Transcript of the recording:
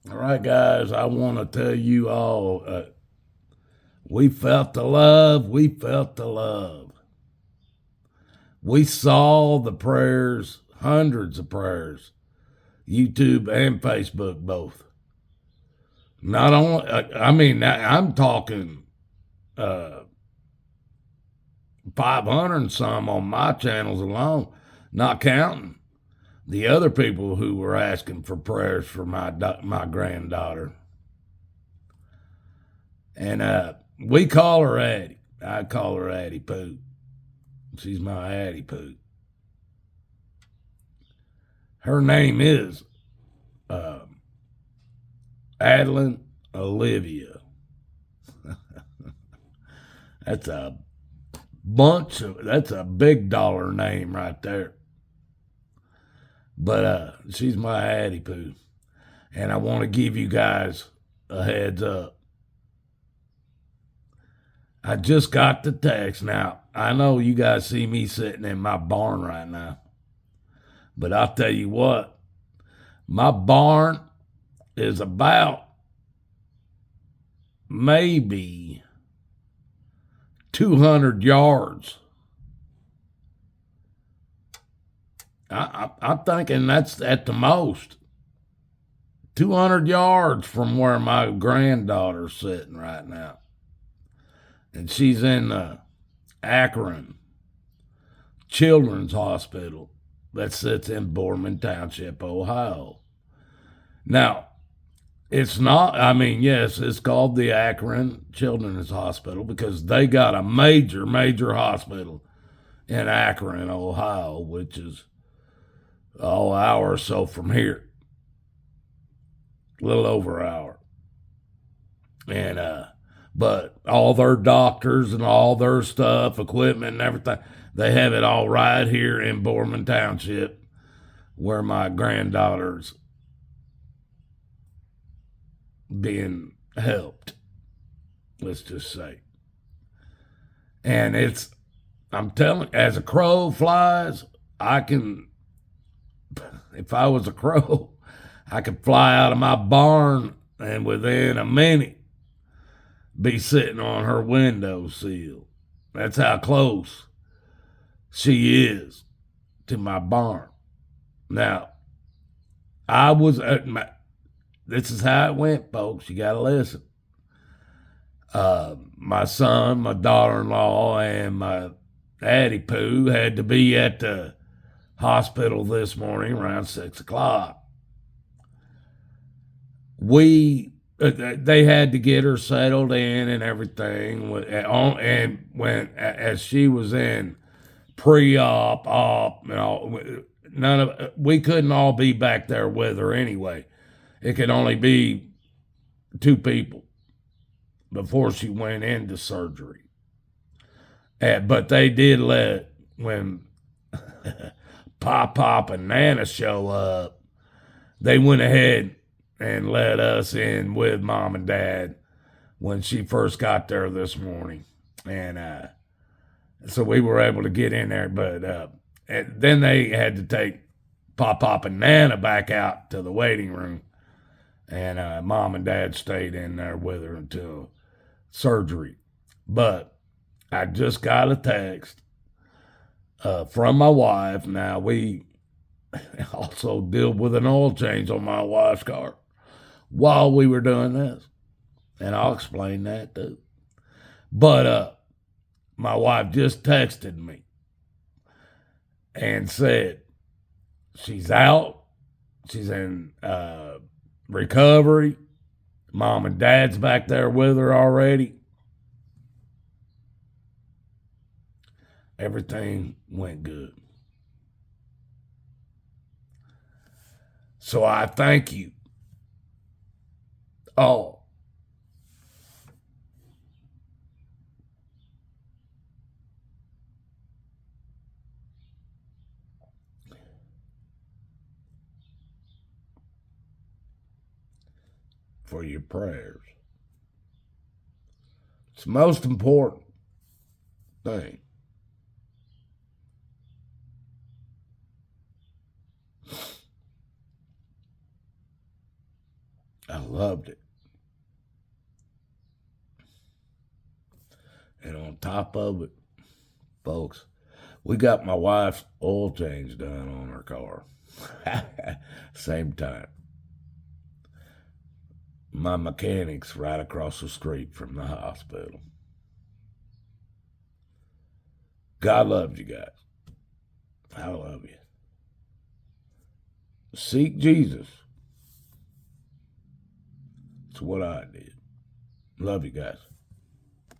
All right, guys, I want to tell you all we felt the love. We felt the love. We saw the prayers, hundreds of prayers, YouTube and Facebook both. Not only, I'm talking 500 and some on my channels alone, not counting the other people who were asking for prayers for my granddaughter. And we call her Addie. I call her Addie Pooh. She's my Addie Pooh. Her name is uh, Adeline Olivia. That's that's a big dollar name right there. But she's my Addie Pooh. And I want to give you guys a heads up. I just got the text. Now, I know you guys see me sitting in my barn right now. But I'll tell you what, my barn is about maybe 200 yards. I'm thinking that's at the most 200 yards from where my granddaughter's sitting right now. And she's in Akron Children's Hospital that sits in Boardman Township, Ohio. Now, it's not, yes, it's called the Akron Children's Hospital because they got a major, major hospital in Akron, Ohio, which is an hour or so from here. A little over an hour. And, but all their doctors and all their stuff, equipment and everything, they have it all right here in Boardman Township where my granddaughter's being helped, let's just say. And I'm telling, as a crow flies, if I was a crow, I could fly out of my barn and within a minute be sitting on her windowsill. That's how close she is to my barn. Now, this is how it went, folks. You got to listen. My son, my daughter-in-law, and my Addie Pooh had to be at the hospital this morning around 6 o'clock. They had to get her settled in and everything, and as she was in pre-op, we couldn't all be back there with her anyway. It could only be 2 people before she went into surgery. But they did when Pop and Nana show up, they went ahead and let us in with Mom and Dad when she first got there this morning. And so we were able to get in there, but then they had to take Pop and Nana back out to the waiting room. And Mom and Dad stayed in there with her until surgery. But I just got a text from my wife. Now, we also dealt with an oil change on my wife's car while we were doing this. And I'll explain that too. But my wife just texted me and said she's out. She's in recovery. Mom and Dad's back there with her already. Everything went good. So I thank you all for your prayers. It's the most important thing. I loved it. And on top of it, folks, we got my wife's oil change done on her car. Same time. My mechanic's right across the street from the hospital. God loves you guys. I love you. Seek Jesus. That's what I did. Love you guys.